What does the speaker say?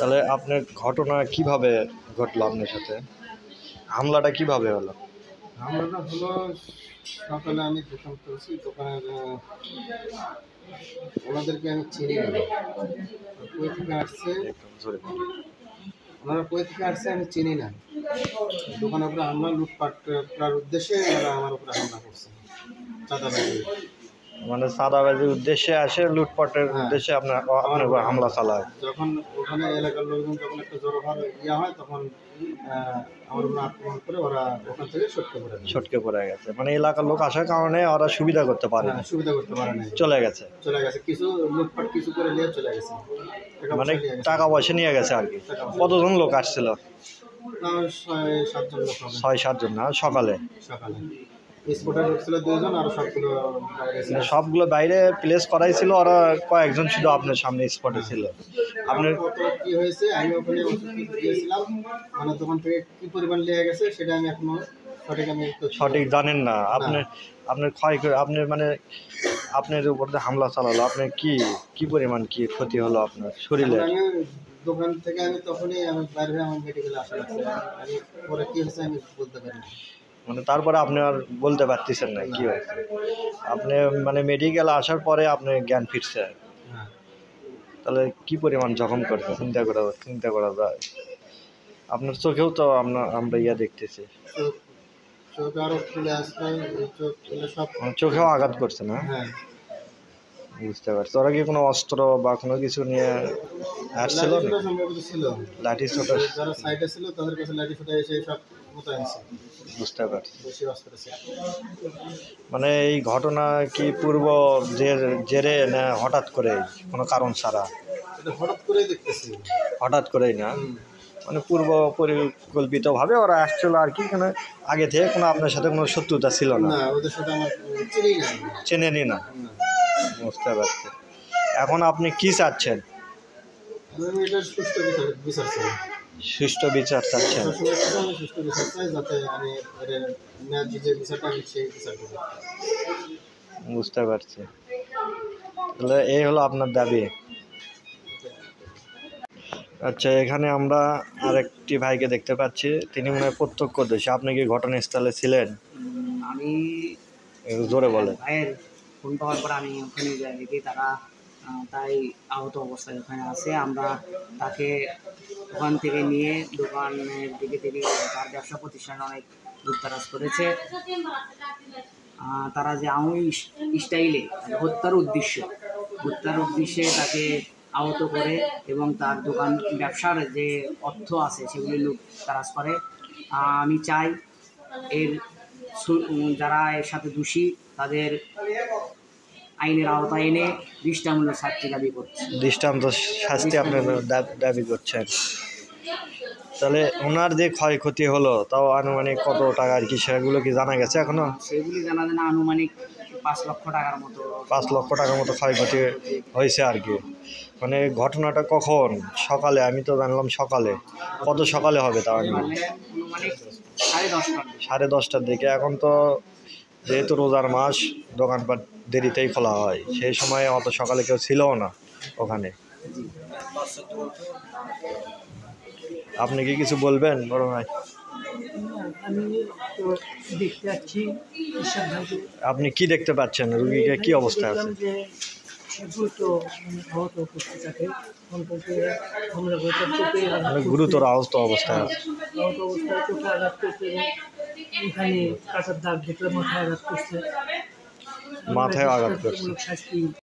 তাহলে আপনার ঘটনা কিভাবে ঘটলো আপনার সাথে? হামলাটা কিভাবে হলো? হামলাটা হলো সকালে আমি দোকান করেছি, দোকানের ওনাদেরকে আমি চিনি না। কই থেকে আসছে, একদম জোরে বলুন। ওনারা কই থেকে আসছে আমি চিনি না। দোকানের উপরে হামলা, লুটপাট করার উদ্দেশ্যে ওরা আমার উপরে হামলা করছে, চাঁদাবাজি। মানে চাঁদাবাজির উদ্দেশ্যে আসে, লুটপাটের হ্যাঁ, উদ্দেশ্যে আপনার আমার উপর উপরে হামলা চালায়। যখন ওখানে এলাকার লোকজন যখন একটা জড়ো হওয়ার হয়, তখন আমার উপরে আক্রমণ করে ওরা ওখান থেকে ছটকে পড়ে গেছে, মানে এলাকার লোক আসার কারণে ওরা সুবিধা করতে পারে না, সুবিধা করতে পারে না, চলে গেছে। কিছু লুটপাট কিছু করে নিয়ে চলে গেছে, মানে টাকা পয়সা নিয়ে গেছে আর কি। কতজন লোক আসছিল? 6-7 জন লোক হবে। 6-7 জন না? সকালে স্পটে ঢুকছিল 2 জন, আর সবগুলো বাইরে ছিল। সবগুলো বাইরে প্লেস করাই ছিল, ওরা কয়েকজন শুধু আপনার সামনে স্পটে ছিল। আপনার কত কি হয়েছে আমি ওখানে গিয়েছিলাম, মানে দোকান থেকে কি পরিমাণ লেগে গেছে সেটা আমি এখনো সঠিক জানেন না। আপনার আপনার মানে আপনার উপর যে হামলা চালালো, আপনার কি পরিমাণ কি ক্ষতি হলো আপনার শরীরে? আমি দোকান থেকে তখনই বাইরে হয়ে আমার মেডিকেলে আসা লাগছে। আমি পরে কি হয়েছে আমি বলতে পারি না। মানে তারপরে আপনি আর বলতে পারতেছেন না কি হয়েছে? আপনি মানে মেডিকেল আসার পরে আপনার জ্ঞান ফিরছে। হ্যাঁ, তাহলে কি পরিমাণ জখম করছে চিন্তা করা যায়। আপনার চোখেও তো আমরা দেখতেছি, চোখ আরো খুলে আসছে, চোখ খুলে সব চোখেও আঘাত করছে না? হ্যাঁ, বুঝতে পারছি। ওরা কি কোনো অস্ত্র বা কোনো কিছু নিয়ে আসছিল? সম্ভবত ছিল, লাঠি ছোটা যারা সাইডে ছিল তাদের কাছে লাঠি ছোটা এসে সব মোতায়েন ছিল। বুঝতে পারছি। বেশি অস্ত্র ছিল। মানে এই ঘটনা কি পূর্ব জেরে না হঠাৎ করে, কোনো কারণ ছাড়া? এটা হঠাৎ করেই দেখতেছি। হঠাৎ করেই না, মানে পূর্ব পরিকল্পিতভাবে ওরা আসছিল আর কি। এখানে আগে থেকে কোনো আপনার সাথে কোনো শত্রুতা ছিল না? না, ওদের সাথে আমার চেনেনি না? বুঝতে পারছি। এখন আপনি কি চাচ্ছেন? আমি এটা সুষ্ঠু বিচার চাই। সুষ্ঠু বিচার চাচ্ছেন? আমি সুষ্ঠু বিচার চাই, যাতে আমি ন্যায্য যে বিচারটা আমি সেই বিচার করি। বুঝতে পারছি। তাহলে এই হলো আপনার দাবি। আচ্ছা, এখানে আমরা আরেকটি ভাইকে দেখতে পাচ্ছি, তিনি মনে হয় প্রত্যক্ষদর্শী। আপনি কি ঘটনাস্থলে ছিলেন? আমি জোরে বলে। ভাইয়ের ফোন পাওয়ার পর আমি ওখানে যাই, দেখি তারা তাই আহত অবস্থায় ওখানে আছে। আমরা তাকে ওখান থেকে নিয়ে দোকানের দিকে তার ব্যবসা প্রতিষ্ঠানে অনেক লুটতরাজ করেছে। তারা যে আওয়ামী স্টাইলে হত্যার উদ্দেশ্যে তাকে আহত করে এবং তার দোকান ব্যবসার যে অর্থ আছে সেগুলি লুটতরাজ করে। আমি চাই যারা এর সাথে দোষী তাদের আইনের আওতায় এনে দৃষ্টান্তমূলক শাস্তি দাবি করছে। দৃষ্টান্ত শাস্তি আপনার দাবি করছেন? তাহলে ওনার যে ক্ষয়ক্ষতি হলো তাও আনুমানিক কত টাকা আর কি, সেগুলো কি জানা গেছে এখনো? সেগুলি জানা যায় না, আনুমানিক 5 লক্ষ টাকার মতো। 5 লক্ষ টাকার মতো ক্ষয়ক্ষতি হয়েছে আর কি। মানে ঘটনাটা কখন? সকালে? আমি তো জানলাম সকালে। কত সকালে হবে তাও? আনুমানিক 10:30টার দিকে। এখন তো যেহেতু রোজার মাস, দোকানপাট দেরিতেই খোলা হয়, সেই সময় অত সকালে কেউ ছিলও না ওখানে। আপনি কি কিছু বলবেন বড় ভাই? আমি তো দেখতে পাচ্ছি, আপনি কি দেখতে পাচ্ছেন? রুগীকে কি অবস্থায় আছে? যে গুরুতর আহত অবস্থায় আছে। চোখে আঘাত করছে, এখানে কাঁটার দাগ দেখলে মাথায় আঘাত করছে। মাথায় আঘাত করছে।